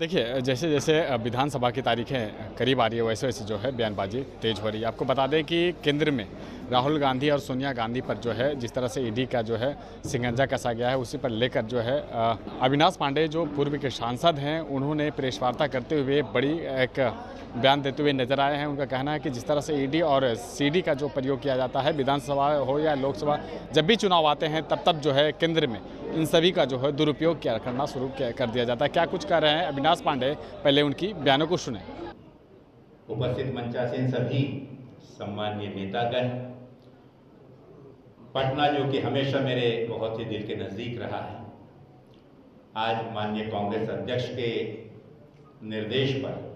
देखिए, जैसे जैसे विधानसभा की तारीखें करीब आ रही है, वैसे वैसे जो है बयानबाजी तेज हो रही है। आपको बता दें कि केंद्र में राहुल गांधी और सोनिया गांधी पर जो है जिस तरह से ईडी का जो है शिकंजा कसा गया है, उसी पर लेकर जो है अविनाश पांडे जो पूर्व के सांसद हैं, उन्होंने प्रेस वार्ता करते हुए बड़ी एक बयान देते हुए नजर आए हैं। उनका कहना है कि जिस तरह से ईडी और सीडी का जो प्रयोग किया जाता है, विधानसभा हो या लोकसभा, जब भी चुनाव आते हैं तब जो है केंद्र में इन सभी का जो है दुरुपयोग करना शुरू कर दिया जाता है। क्या कुछ कर रहे हैं अविनाश पांडे, पहले उनकी बयानों को सुने। उपस्थित मंचासीन सभी सम्माननीय नेतागण, पटना जो कि हमेशा मेरे बहुत ही दिल के नज़दीक रहा है, आज माननीय कांग्रेस अध्यक्ष के निर्देश पर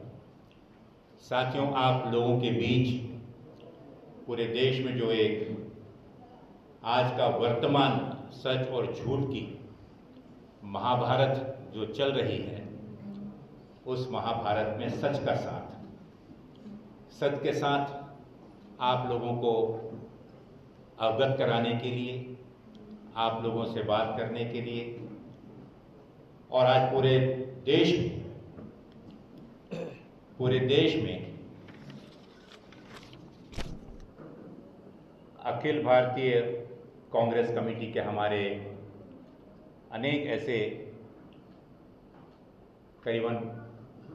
साथियों आप लोगों के बीच पूरे देश में जो एक आज का वर्तमान सच और झूठ की महाभारत जो चल रही है, उस महाभारत में सच का साथ, सत्य के साथ आप लोगों को अवगत कराने के लिए, आप लोगों से बात करने के लिए, और आज पूरे देश में अखिल भारतीय कांग्रेस कमेटी के हमारे अनेक ऐसे करीबन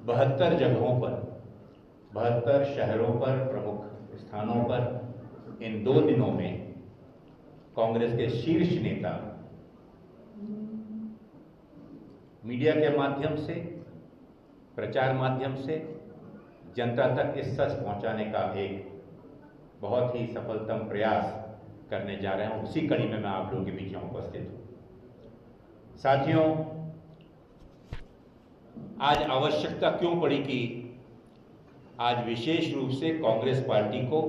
72 जगहों पर, 72 शहरों पर, प्रमुख स्थानों पर इन 2 दिनों में कांग्रेस के शीर्ष नेता मीडिया के माध्यम से, प्रचार माध्यम से जनता तक इस सच पहुंचाने का एक बहुत ही सफलतम प्रयास करने जा रहे हैं। उसी कड़ी में मैं आप लोगों के बीच में उपस्थित हूं। साथियों, आज आवश्यकता क्यों पड़ी कि आज विशेष रूप से कांग्रेस पार्टी को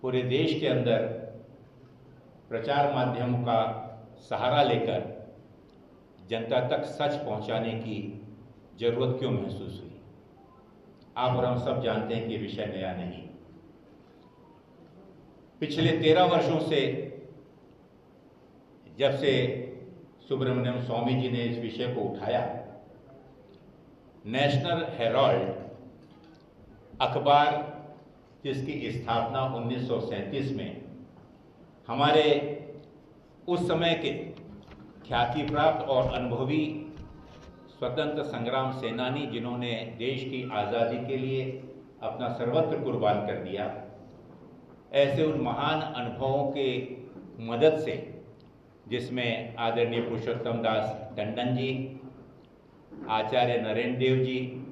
पूरे देश के अंदर प्रचार माध्यमों का सहारा लेकर जनता तक सच पहुंचाने की जरूरत क्यों महसूस हुई? आप और हम सब जानते हैं कि ये विषय नया नहीं। पिछले 13 वर्षों से जब से सुब्रमण्यम स्वामी जी ने इस विषय को उठाया, नेशनल हेराल्ड अखबार जिसकी स्थापना 1937 में हमारे उस समय के ख्याति प्राप्त और अनुभवी स्वतंत्र संग्राम सेनानी जिन्होंने देश की आज़ादी के लिए अपना सर्वत्र कुर्बान कर दिया, ऐसे उन महान अनुभवों के मदद से, जिसमें आदरणीय पुरुषोत्तम दास टंडन जी, आचार्य नरेंद्र देव जी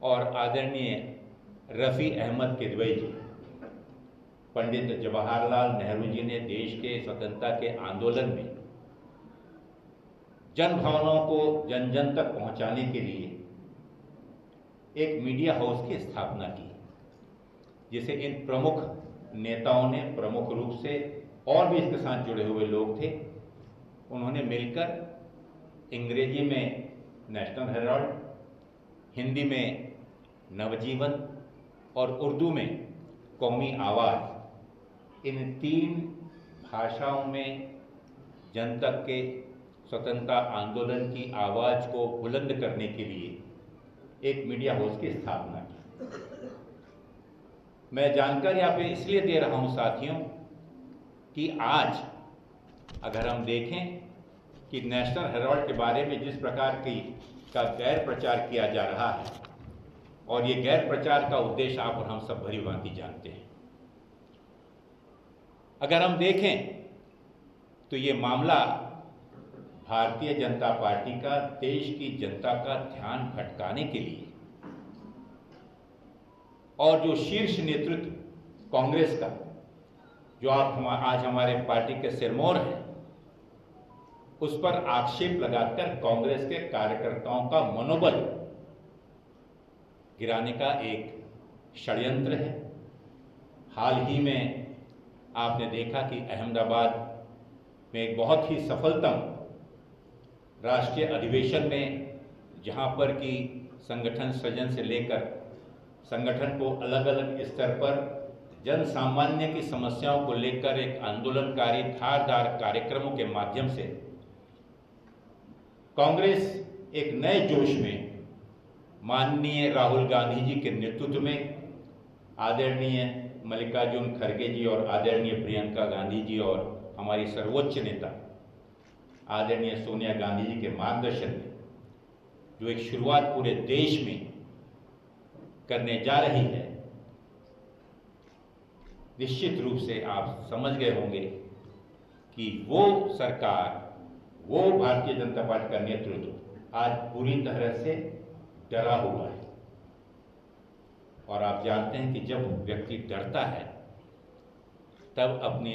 और आदरणीय रफ़ी अहमद किदवई जी, पंडित जवाहरलाल नेहरू जी ने देश के स्वतंत्रता के आंदोलन में जन भावनाओं को जन जन तक पहुंचाने के लिए एक मीडिया हाउस की स्थापना की, जिसे इन प्रमुख नेताओं ने, प्रमुख रूप से और भी इसके साथ जुड़े हुए लोग थे, उन्होंने मिलकर अंग्रेजी में नेशनल हेराल्ड, हिंदी में नवजीवन और उर्दू में कौमी आवाज़, इन 3 भाषाओं में जनता के स्वतंत्रता आंदोलन की आवाज़ को बुलंद करने के लिए एक मीडिया हाउस की स्थापना की। मैं जानकारी आप इसलिए दे रहा हूं साथियों कि आज अगर हम देखें कि नेशनल हेराल्ड के बारे में जिस प्रकार का गैर प्रचार किया जा रहा है, और ये गैर प्रचार का उद्देश्य आप और हम सब भली भांति जानते हैं। अगर हम देखें तो ये मामला भारतीय जनता पार्टी का देश की जनता का ध्यान भटकाने के लिए, और जो शीर्ष नेतृत्व कांग्रेस का, जो आज हमारे पार्टी के सिरमौर हैं, उस पर आक्षेप लगाकर कांग्रेस के कार्यकर्ताओं का मनोबल गिराने का एक षड्यंत्र है। हाल ही में आपने देखा कि अहमदाबाद में एक बहुत ही सफलतम राष्ट्रीय अधिवेशन में, जहां पर कि संगठन सृजन से लेकर संगठन को अलग अलग स्तर पर जन सामान्य की समस्याओं को लेकर एक आंदोलनकारी धारदार कार्यक्रमों के माध्यम से कांग्रेस एक नए जोश में माननीय राहुल गांधी जी के नेतृत्व में आदरणीय मल्लिकार्जुन खड़गे जी और आदरणीय प्रियंका गांधी जी और हमारी सर्वोच्च नेता आदरणीय सोनिया गांधी जी के मार्गदर्शन में जो एक शुरुआत पूरे देश में करने जा रही है, निश्चित रूप से आप समझ गए होंगे कि वो सरकार, वो भारतीय जनता पार्टी का नेतृत्व आज पूरी तरह से डरा हुआ है। और आप जानते हैं कि जब व्यक्ति डरता है तब अपने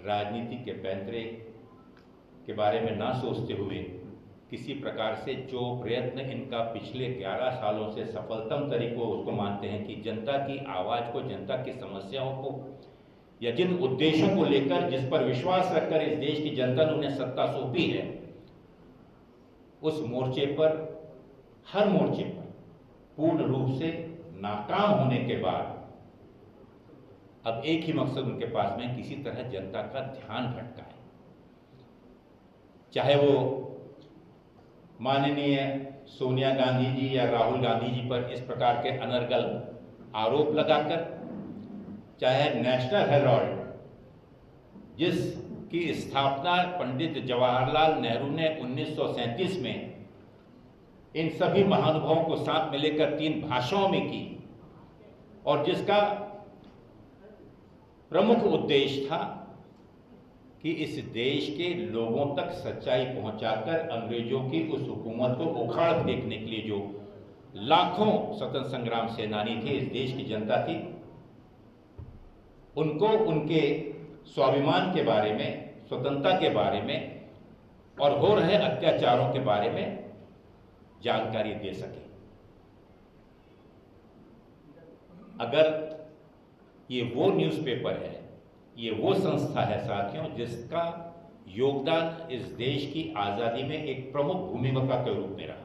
राजनीति के पैंतरे के बारे में ना सोचते हुए किसी प्रकार से जो प्रयत्न इनका पिछले 11 सालों से सफलतम तरीकों उसको मानते हैं कि जनता की आवाज़ को, जनता की समस्याओं को या जिन उद्देश्यों को लेकर जिस पर विश्वास रखकर इस देश की जनता ने उन्हें सत्ता सौंपी है, उस मोर्चे पर, हर मोर्चे पर पूर्ण रूप से नाकाम होने के बाद अब एक ही मकसद उनके पास में किसी तरह जनता का ध्यान भटकाए। चाहे वो माननीय सोनिया गांधी जी या राहुल गांधी जी पर इस प्रकार के अनर्गल आरोप लगाकर, चाहे नेशनल हेराल्ड जिसकी स्थापना पंडित जवाहरलाल नेहरू ने 1937 में इन सभी महानुभावों को साथ में लेकर 3 भाषाओं में की और जिसका प्रमुख उद्देश्य था कि इस देश के लोगों तक सच्चाई पहुंचाकर अंग्रेजों की उस हुकूमत को उखाड़ फेंकने के लिए जो लाखों स्वतंत्र संग्राम सेनानी थे, इस देश की जनता थी, उनको उनके स्वाभिमान के बारे में, स्वतंत्रता के बारे में और हो रहे अत्याचारों के बारे में जानकारी दे सके। अगर ये वो न्यूज़पेपर है, ये वो संस्था है साथियों जिसका योगदान इस देश की आज़ादी में एक प्रमुख भूमिका के रूप में रहा,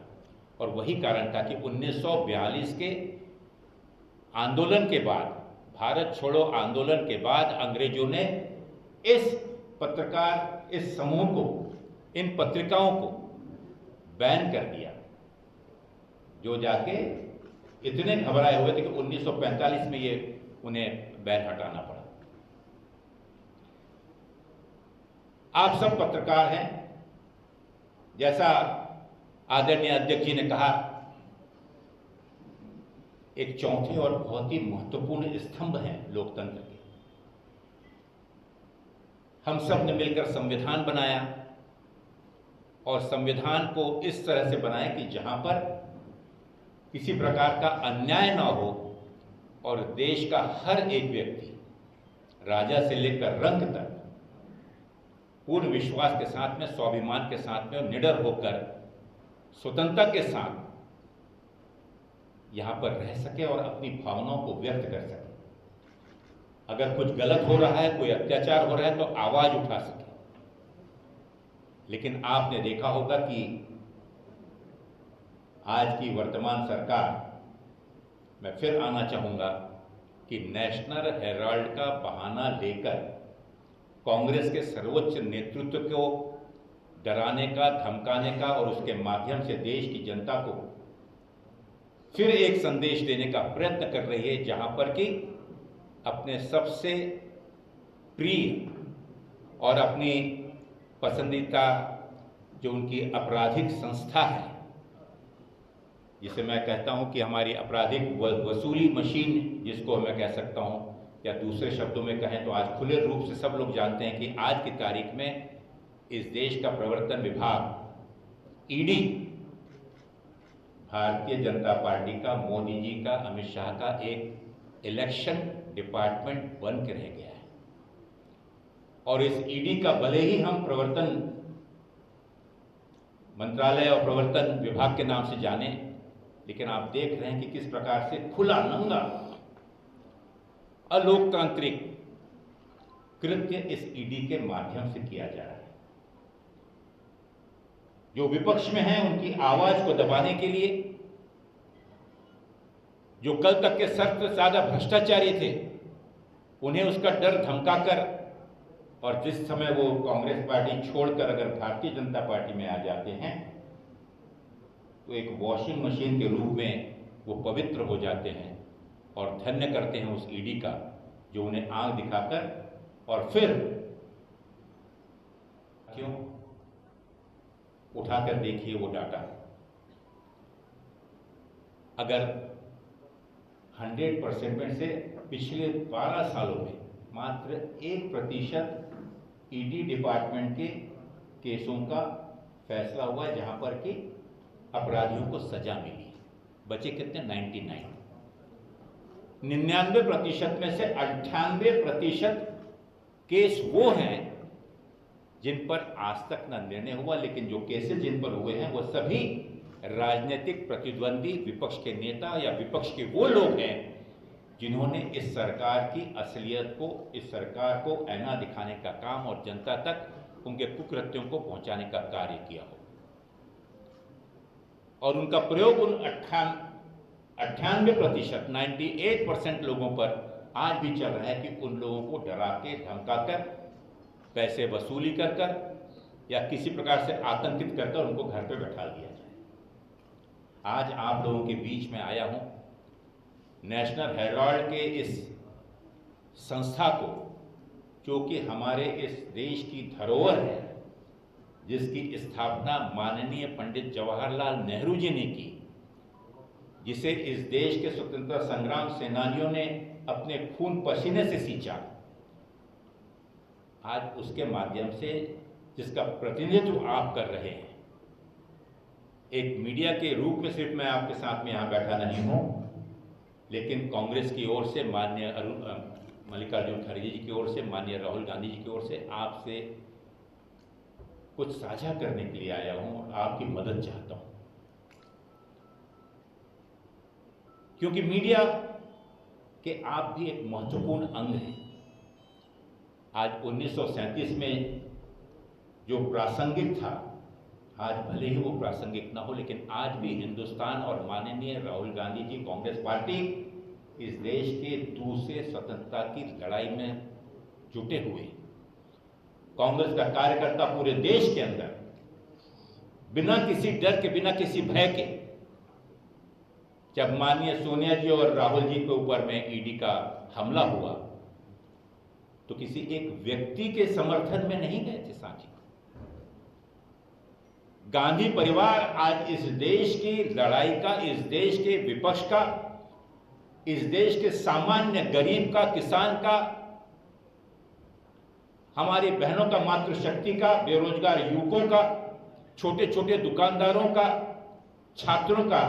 और वही कारण था कि 1942 के आंदोलन के बाद, भारत छोड़ो आंदोलन के बाद अंग्रेजों ने इस पत्रकार, इस समूह को, इन पत्रिकाओं को बैन कर दिया, जो जाके इतने घबराए हुए थे कि 1945 में ये उन्हें बैन हटाना पड़ा। आप सब पत्रकार हैं, जैसा आदरणीय अध्यक्ष जी ने कहा, एक चौथे और बहुत ही महत्वपूर्ण स्तंभ हैं लोकतंत्र के। हम सब ने मिलकर संविधान बनाया और संविधान को इस तरह से बनाया कि जहां पर किसी प्रकार का अन्याय ना हो और देश का हर एक व्यक्ति, राजा से लेकर रंक तक, पूर्ण विश्वास के साथ में, स्वाभिमान के साथ में और निडर होकर स्वतंत्रता के साथ यहां पर रह सके और अपनी भावनाओं को व्यक्त कर सके। अगर कुछ गलत हो रहा है, कोई अत्याचार हो रहा है, तो आवाज उठा सके। लेकिन आपने देखा होगा कि आज की वर्तमान सरकार, मैं फिर आना चाहूंगा कि नेशनल हेराल्ड का बहाना लेकर कांग्रेस के सर्वोच्च नेतृत्व को डराने का, धमकाने का और उसके माध्यम से देश की जनता को फिर एक संदेश देने का प्रयत्न कर रही है, जहां पर कि अपने सबसे प्रिय और अपनी पसंदीदा जो उनकी आपराधिक संस्था है, जिसे मैं कहता हूं कि हमारी आपराधिक वसूली मशीन जिसको मैं कह सकता हूं, या दूसरे शब्दों में कहें तो आज खुले रूप से सब लोग जानते हैं कि आज की तारीख में इस देश का प्रवर्तन विभाग ईडी भारतीय जनता पार्टी का, मोदी जी का, अमित शाह का एक इलेक्शन डिपार्टमेंट बन के रह गया है। और इस ईडी का भले ही हम प्रवर्तन मंत्रालय और प्रवर्तन विभाग के नाम से जाने, लेकिन आप देख रहे हैं कि किस प्रकार से खुला नंगा अलोकतांत्रिक कृत्य इस ईडी के माध्यम से किया जा रहा है। जो विपक्ष में हैं उनकी आवाज को दबाने के लिए, जो कल तक के सबसे ज्यादा भ्रष्टाचारी थे उन्हें उसका डर धमकाकर, और जिस समय वो कांग्रेस पार्टी छोड़कर अगर भारतीय जनता पार्टी में आ जाते हैं तो एक वॉशिंग मशीन के रूप में वो पवित्र हो जाते हैं और धन्य करते हैं उस ईडी का जो उन्हें आंख दिखाकर और फिर क्यों उठाकर देखिए वो डाटा। अगर 100% में से पिछले 12 सालों में मात्र 1% ईडी डिपार्टमेंट के केसों का फैसला हुआ है जहां पर कि अपराधियों को सजा मिली। बचे कितने? 99% में से 98% केस वो हैं जिन पर आज तक न निर्णय हुआ, लेकिन जो केसेस जिन पर हुए हैं वो सभी राजनीतिक प्रतिद्वंदी, विपक्ष के नेता या विपक्ष के वो लोग हैं जिन्होंने इस सरकार की असलियत को, इस सरकार को ऐना दिखाने का काम और जनता तक उनके कुकृत्यों को पहुंचाने का कार्य किया हो। और उनका प्रयोग उन 98%, 98% लोगों पर आज भी चल रहा है कि उन लोगों को डरा के, धमका कर, पैसे वसूली कर या किसी प्रकार से आतंकित कर उनको घर पे बैठा दिया जाए। आज आप लोगों के बीच में आया हूं नेशनल हेराल्ड के इस संस्था को, जो कि हमारे इस देश की धरोहर है, जिसकी स्थापना माननीय पंडित जवाहरलाल नेहरू जी ने की, जिसे इस देश के स्वतंत्रता संग्राम सेनानियों ने अपने खून पसीने से सींचा। आज उसके माध्यम से जिसका प्रतिनिधित्व आप कर रहे हैं, एक मीडिया के रूप में सिर्फ मैं आपके साथ में यहाँ बैठा नहीं हूँ, लेकिन कांग्रेस की ओर से माननीय मल्लिकार्जुन खड़गे जी की ओर से, माननीय राहुल गांधी जी की ओर से आपसे कुछ साझा करने के लिए आया हूँ और आपकी मदद चाहता हूँ। क्योंकि मीडिया के आप भी एक महत्वपूर्ण अंग हैं। आज 1937 में जो प्रासंगिक था, आज भले ही वो प्रासंगिक ना हो, लेकिन आज भी हिंदुस्तान और माननीय राहुल गांधी जी, कांग्रेस पार्टी इस देश के दूसरे स्वतंत्रता की लड़ाई में जुटे हुए। कांग्रेस का कार्यकर्ता पूरे देश के अंदर बिना किसी डर के, बिना किसी भय के, जब माननीय सोनिया जी और राहुल जी के ऊपर में ईडी का हमला हुआ तो किसी एक व्यक्ति के समर्थन में नहीं गए थे साथी। गांधी परिवार आज इस देश की लड़ाई का, इस देश के विपक्ष का, इस देश के सामान्य गरीब का, किसान का, हमारी बहनों का, मातृशक्ति का, बेरोजगार युवकों का, छोटे छोटे दुकानदारों का, छात्रों का,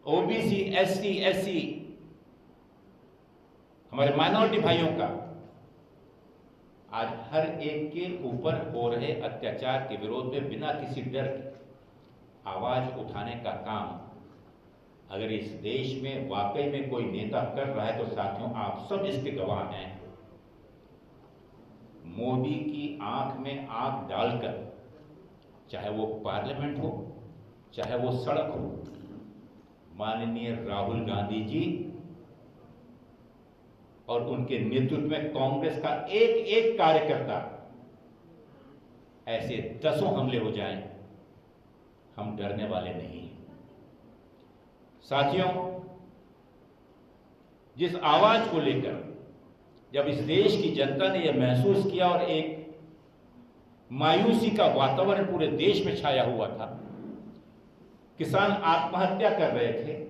ओबीसी, एससी, एससी, हमारे माइनॉरिटी भाइयों का, आज हर एक के ऊपर हो रहे अत्याचार के विरोध में बिना किसी डर के आवाज उठाने का काम अगर इस देश में वाकई में कोई नेता कर रहा है तो साथियों आप सब इसके गवाह हैं। मोदी की आंख में आंख डालकर, चाहे वो पार्लियामेंट हो, चाहे वो सड़क हो, माननीय राहुल गांधी जी और उनके नेतृत्व में कांग्रेस का एक एक कार्यकर्ता, ऐसे दसों हमले हो जाएं, हम डरने वाले नहीं। साथियों, जिस आवाज को लेकर जब इस देश की जनता ने यह महसूस किया और एक मायूसी का वातावरण पूरे देश में छाया हुआ था, किसान आत्महत्या कर रहे थे,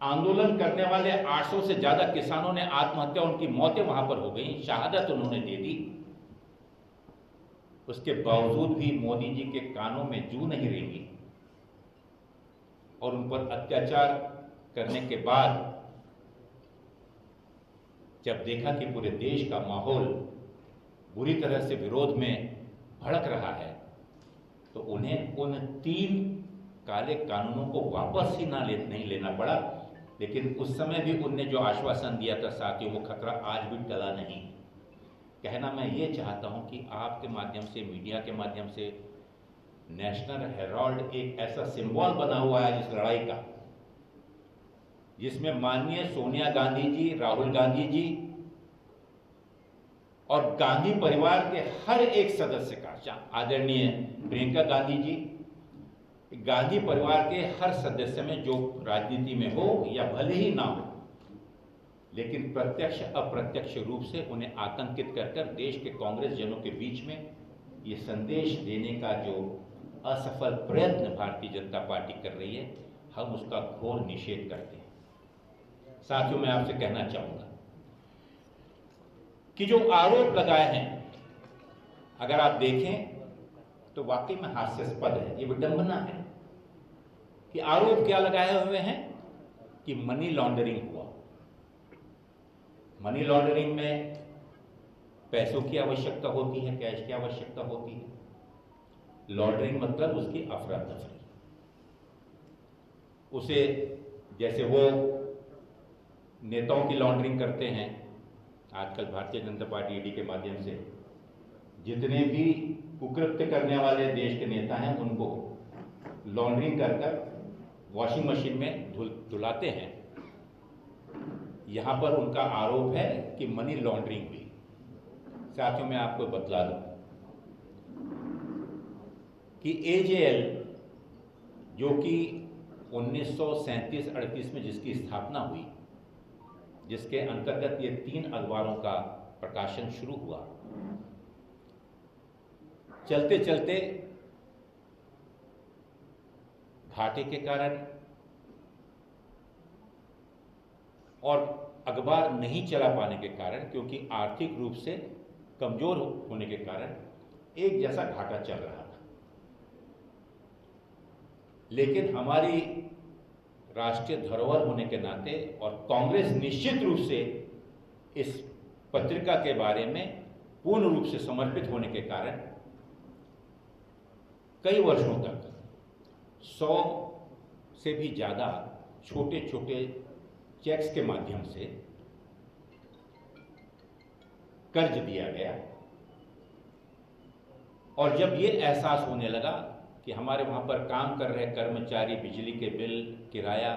आंदोलन करने वाले 800 से ज्यादा किसानों ने आत्महत्या, उनकी मौतें वहां पर हो गई, शहादत उन्होंने दे दी। उसके बावजूद भी मोदी जी के कानों में जू नहीं रेंगी और उन पर अत्याचार करने के बाद जब देखा कि पूरे देश का माहौल बुरी तरह से विरोध में भड़क रहा है तो उन्हें उन 3 काले कानूनों को वापस ही नहीं लेना पड़ा। लेकिन उस समय भी उनने जो आश्वासन दिया था साथियों, वो खतरा आज भी टला नहीं। कहना मैं ये चाहता हूं कि आपके माध्यम से, मीडिया के माध्यम से, नेशनल हेराल्ड एक ऐसा सिंबल बना हुआ है इस लड़ाई का, जिसमें माननीय सोनिया गांधी जी, राहुल गांधी जी और गांधी परिवार के हर एक सदस्य का, आदरणीय प्रियंका गांधी जी, गांधी परिवार के हर सदस्य में, जो राजनीति में हो या भले ही ना हो, लेकिन प्रत्यक्ष अप्रत्यक्ष रूप से उन्हें आतंकित कर देश के कांग्रेस जनों के बीच में ये संदेश देने का जो असफल प्रयत्न भारतीय जनता पार्टी कर रही है, हम उसका घोर निषेध करते हैं। साथियों, मैं आपसे कहना चाहूंगा कि जो आरोप लगाए हैं, अगर आप देखें तो वाकई में हास्यास्पद है, ये विडंबना है कि आरोप क्या लगाए हुए हैं कि मनी लॉन्ड्रिंग हुआ। मनी लॉन्ड्रिंग में पैसों की आवश्यकता होती है, कैश की आवश्यकता होती है। लॉन्ड्रिंग मतलब उसकी अफरा तफरी, उसे जैसे वो नेताओं की लॉन्ड्रिंग करते हैं। आजकल भारतीय जनता पार्टी ईडी के माध्यम से जितने भी कुकृत्य करने वाले देश के नेता हैं उनको लॉन्ड्रिंग कर वॉशिंग मशीन में धुलाते हैं। यहां पर उनका आरोप है कि मनी लॉन्ड्रिंग हुई। साथियों, मैं आपको बतला दूं कि एजेएल, जो कि 1937-38 में जिसकी स्थापना हुई, जिसके अंतर्गत ये 3 अखबारों का प्रकाशन शुरू हुआ, चलते चलते घाटे के कारण और अखबार नहीं चला पाने के कारण, क्योंकि आर्थिक रूप से कमजोर होने के कारण एक जैसा घाटा चल रहा था। लेकिन हमारी राष्ट्रीय धरोहर होने के नाते और कांग्रेस निश्चित रूप से इस पत्रिका के बारे में पूर्ण रूप से समर्पित होने के कारण कई वर्षों तक 100 से भी ज्यादा छोटे छोटे चेक्स के माध्यम से कर्ज दिया गया। और जब ये एहसास होने लगा कि हमारे वहां पर काम कर रहे कर्मचारी बिजली के बिल, किराया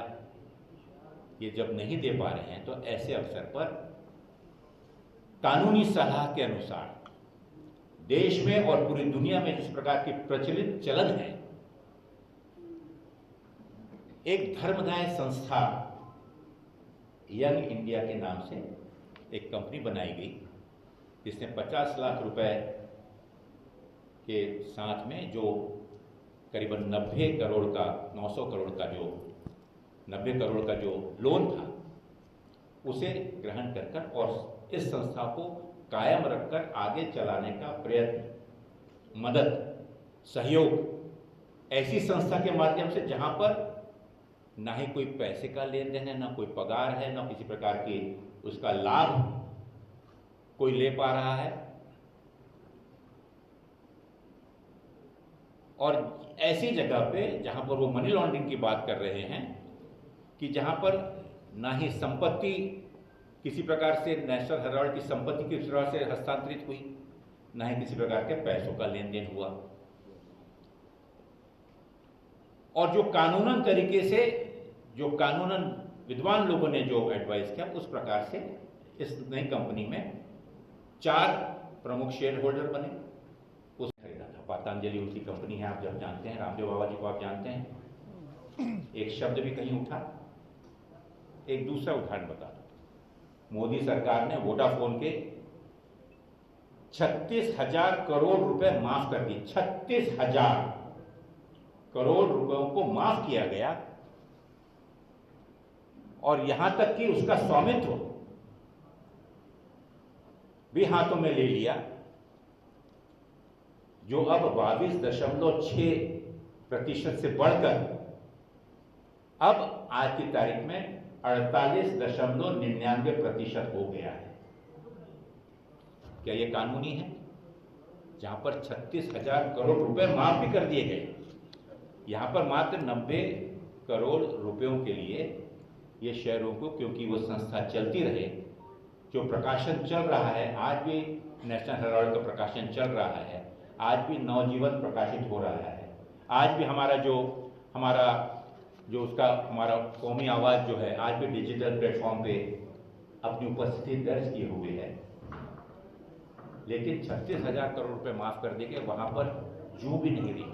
ये जब नहीं दे पा रहे हैं, तो ऐसे अवसर पर कानूनी सलाह के अनुसार देश में और पूरी दुनिया में जिस प्रकार की प्रचलित चलन है, एक धर्मदाय संस्था यंग इंडिया के नाम से एक कंपनी बनाई गई, जिसने 50 लाख रुपए के साथ में जो करीबन 90 करोड़ का 900 करोड़ का जो 90 करोड़ का जो लोन था, उसे ग्रहण कर और इस संस्था को कायम रखकर आगे चलाने का प्रयत्न, मदद, सहयोग ऐसी संस्था के माध्यम से जहां पर ना ही कोई पैसे का लेन देन है, ना कोई पगार है, ना किसी प्रकार की उसका लाभ कोई ले पा रहा है। और ऐसी जगह पे जहां पर वो मनी लॉन्ड्रिंग की बात कर रहे हैं कि जहां पर ना ही संपत्ति किसी प्रकार से नेशनल हेराल्ड की संपत्ति किस तरह से हस्तांतरित हुई, ना ही किसी प्रकार के पैसों का लेन देन हुआ। और जो कानूनन तरीके से, जो कानूनन विद्वान लोगों ने जो एडवाइस किया, उस प्रकार से इस नई कंपनी में 4 प्रमुख शेयर होल्डर बने। उस खरीदा था पतंजलि, उनकी कंपनी है, आप जब जानते हैं, रामदेव बाबा जी को आप जानते हैं। एक शब्द भी कहीं उठा। एक दूसरा उदाहरण बता दो, मोदी सरकार ने वोडाफोन के 36,000 करोड़ रुपए माफ कर दिए। 36,000 करोड़ रुपयों को माफ किया गया, और यहां तक कि उसका स्वामित्व भी हाथों में ले लिया, जो अब 22.6% से बढ़कर अब आज की तारीख में 48.99% हो गया है। क्या यह कानूनी है? जहां पर 36,000 करोड़ रुपए माफ भी कर दिए गए, यहां पर मात्र 90 करोड़ रुपयों के लिए ये शेयरों को, क्योंकि वो संस्था चलती रहे, जो प्रकाशन चल रहा है, आज भी नेशनल हेराल्ड का प्रकाशन चल रहा है, आज भी नवजीवन प्रकाशित हो रहा है, आज भी हमारा कौमी आवाज जो है, आज भी डिजिटल प्लेटफॉर्म पे अपनी उपस्थिति दर्ज किए हुए है। लेकिन 36,000 करोड़ रुपए माफ कर देंगे, वहां पर जू भी नहीं रही।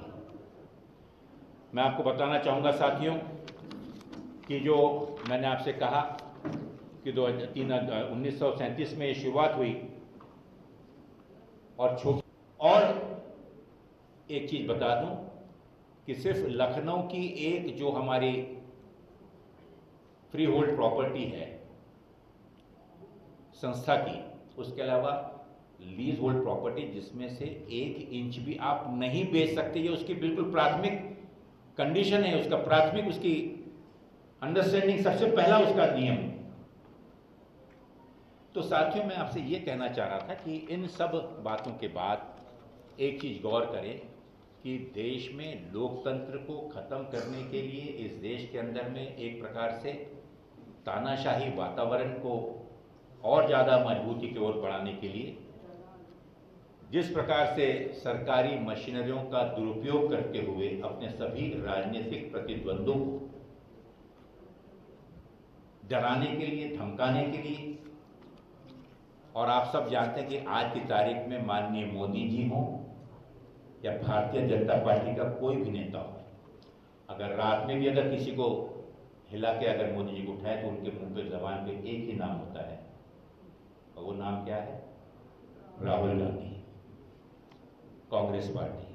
मैं आपको बताना चाहूँगा साथियों कि जो मैंने आपसे कहा कि 1937 में ये शुरुआत हुई और एक चीज़ बता दूं कि सिर्फ लखनऊ की एक जो हमारी फ्री होल्ड प्रॉपर्टी है संस्था की, उसके अलावा लीज होल्ड प्रॉपर्टी जिसमें से 1 इंच भी आप नहीं बेच सकते, ये उसकी बिल्कुल प्राथमिक कंडीशन है, उसका प्राथमिक उसकी अंडरस्टैंडिंग, सबसे पहला उसका नियम है। तो साथियों मैं आपसे ये कहना चाह रहा था कि इन सब बातों के बाद एक चीज गौर करें कि देश में लोकतंत्र को खत्म करने के लिए इस देश के अंदर में एक प्रकार से तानाशाही वातावरण को और ज़्यादा मजबूती की ओर बढ़ाने के लिए जिस प्रकार से सरकारी मशीनरियों का दुरुपयोग करते हुए अपने सभी राजनीतिक प्रतिद्वंद्वों को डराने के लिए, धमकाने के लिए, और आप सब जानते हैं कि आज की तारीख में माननीय मोदी जी हों या भारतीय जनता पार्टी का कोई भी नेता हो, अगर रात में भी अगर किसी को हिला के अगर मोदी जी को उठाए तो उनके मुंह पे जबान पे एक ही नाम होता है, और वो नाम क्या है? राहुल गांधी, कांग्रेस पार्टी।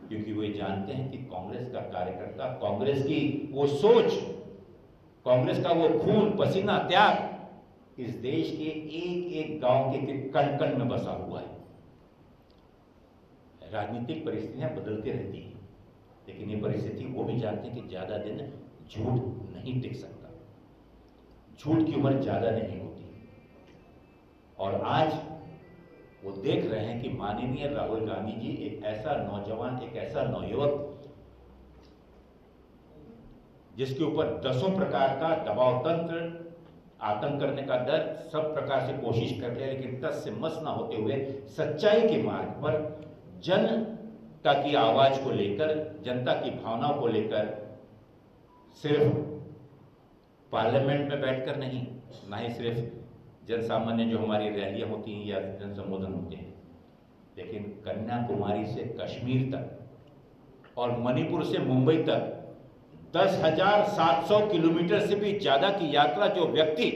क्योंकि वे जानते हैं कि कांग्रेस का कार्यकर्ता, कांग्रेस की वो सोच, कांग्रेस का वो खून पसीना त्याग इस देश के एक एक गांव के कण कण में बसा हुआ है। राजनीतिक परिस्थितियां बदलती रहती हैं, लेकिन ये परिस्थिति वो भी जानते हैं कि ज्यादा दिन झूठ नहीं टिक सकता, झूठ की उम्र ज्यादा नहीं होती। और आज वो देख रहे हैं कि माननीय राहुल गांधी जी एक ऐसा नौजवान, एक ऐसा नवयुवक जिसके ऊपर दसों प्रकार का दबाव तंत्र, आतंक करने का डर, सब प्रकार से कोशिश कर रहे हैं, लेकिन तस से मस ना होते हुए सच्चाई के मार्ग पर जनता की आवाज को लेकर, जनता की भावनाओं को लेकर सिर्फ पार्लियामेंट में बैठकर नहीं, ना ही सिर्फ जन सामान्य जो हमारी रैलियां होती हैं या जन संबोधन होते हैं, लेकिन कन्याकुमारी से कश्मीर तक और मणिपुर से मुंबई तक 10,700 किलोमीटर से भी ज्यादा की यात्रा जो व्यक्ति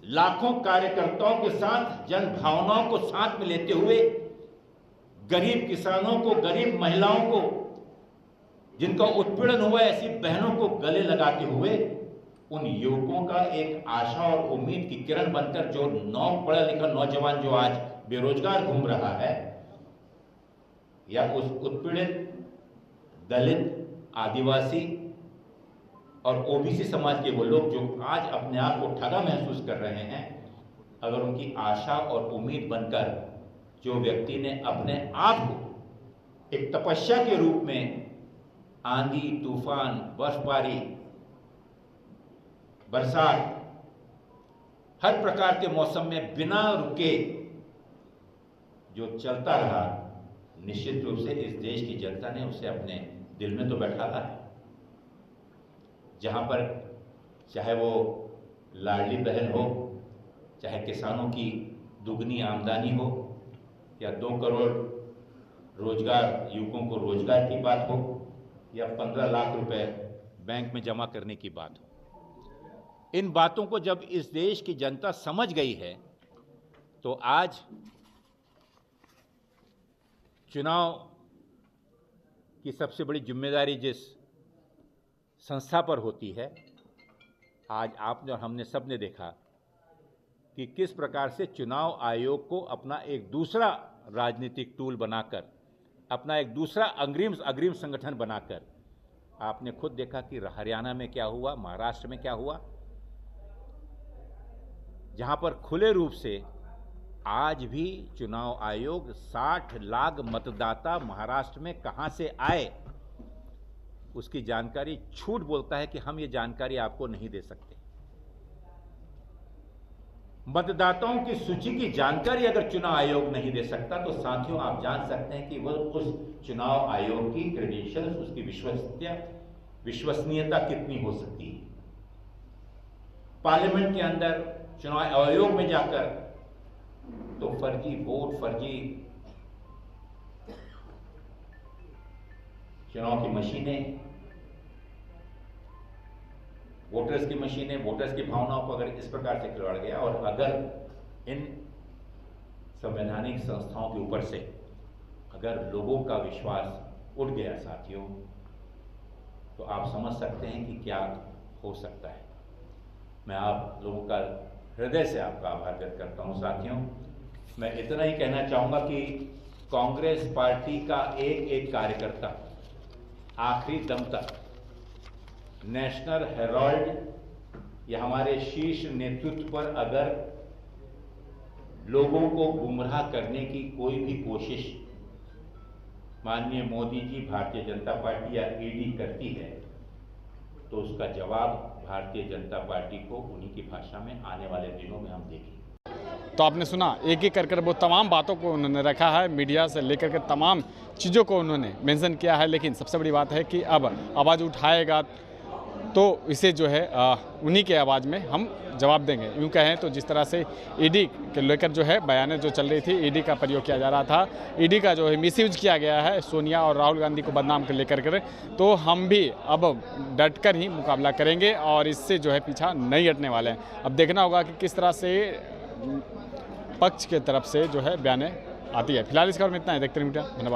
लाखों कार्यकर्ताओं के साथ जन भावनाओं को साथ में लेते हुए गरीब किसानों को, गरीब महिलाओं को, जिनका उत्पीड़न हुआ, ऐसी बहनों को गले लगाते हुए उन युवकों का एक आशा और उम्मीद की किरण बनकर जो पढ़ा लिखा नौजवान जो आज बेरोजगार घूम रहा है, या उस उत्पीड़ित दलित, आदिवासी और ओबीसी समाज के वो लोग जो आज अपने आप को ठगा महसूस कर रहे हैं, अगर उनकी आशा और उम्मीद बनकर जो व्यक्ति ने अपने आप को एक तपस्या के रूप में आंधी, तूफान, बर्फबारी, बरसात, हर प्रकार के मौसम में बिना रुके जो चलता रहा, निश्चित रूप से इस देश की जनता ने उसे अपने दिल में तो बैठाला है। जहां पर चाहे वो लाडली बहन हो, चाहे किसानों की दुगनी आमदनी हो, या 2 करोड़ रोजगार, युवकों को रोजगार की बात हो, या 15 लाख रुपए बैंक में जमा करने की बात हो, इन बातों को जब इस देश की जनता समझ गई है, तो आज चुनाव की सबसे बड़ी जिम्मेदारी जिस संस्था पर होती है, आज आपने और हमने सबने देखा कि किस प्रकार से चुनाव आयोग को अपना एक दूसरा राजनीतिक टूल बनाकर, अपना एक दूसरा अग्रिम संगठन बनाकर, आपने खुद देखा कि हरियाणा में क्या हुआ, महाराष्ट्र में क्या हुआ, जहां पर खुले रूप से आज भी चुनाव आयोग 60 लाख मतदाता महाराष्ट्र में कहां से आए उसकी जानकारी झूठ बोलता है कि हम ये जानकारी आपको नहीं दे सकते। मतदाताओं की सूची की जानकारी अगर चुनाव आयोग नहीं दे सकता तो साथियों आप जान सकते हैं कि वह उस चुनाव आयोग की क्रेडेंशियल्स, उसकी विश्वसनीयता कितनी हो सकती है। पार्लियामेंट के अंदर चुनाव आयोग में जाकर तो फर्जी वोट, फर्जी चुनाव की मशीनें, वोटर्स की मशीनें, वोटर्स की भावनाओं को अगर इस प्रकार से खिलवाड़ गया और अगर इन संवैधानिक संस्थाओं के ऊपर से अगर लोगों का विश्वास उठ गया साथियों, तो आप समझ सकते हैं कि क्या हो सकता है। मैं आप लोगों का हृदय से आपका आभार व्यक्त करता हूं साथियों। मैं इतना ही कहना चाहूंगा कि कांग्रेस पार्टी का एक एक कार्यकर्ता आखिरी दम तक नेशनल हेराल्ड या हमारे शीर्ष नेतृत्व पर अगर लोगों को गुमराह करने की कोई भी कोशिश माननीय मोदी जी, भारतीय जनता पार्टी या ईडी करती है, तो उसका जवाब भारतीय जनता पार्टी को उन्हीं की भाषा में आने वाले दिनों में हम देखेंगे। तो आपने सुना, एक एक कर वो तमाम बातों को उन्होंने रखा है, मीडिया से लेकर के तमाम चीज़ों को उन्होंने मेंशन किया है। लेकिन सबसे बड़ी बात है कि अब आवाज़ उठाएगा तो इसे जो है उन्हीं के आवाज़ में हम जवाब देंगे। यूँ कहें तो जिस तरह से ईडी के लेकर जो है बयानें जो चल रही थी, ईडी का प्रयोग किया जा रहा था, ईडी का जो है मिसयूज किया गया है सोनिया और राहुल गांधी को बदनाम कर लेकर के, तो हम भी अब डटकर ही मुकाबला करेंगे और इससे जो है पीछा नहीं हटने वाले हैं। अब देखना होगा कि किस तरह से पक्ष के तरफ से जो है बयानें आती है। फिलहाल इस खबर में इतना है, देखते रहिए मीडिया। धन्यवाद।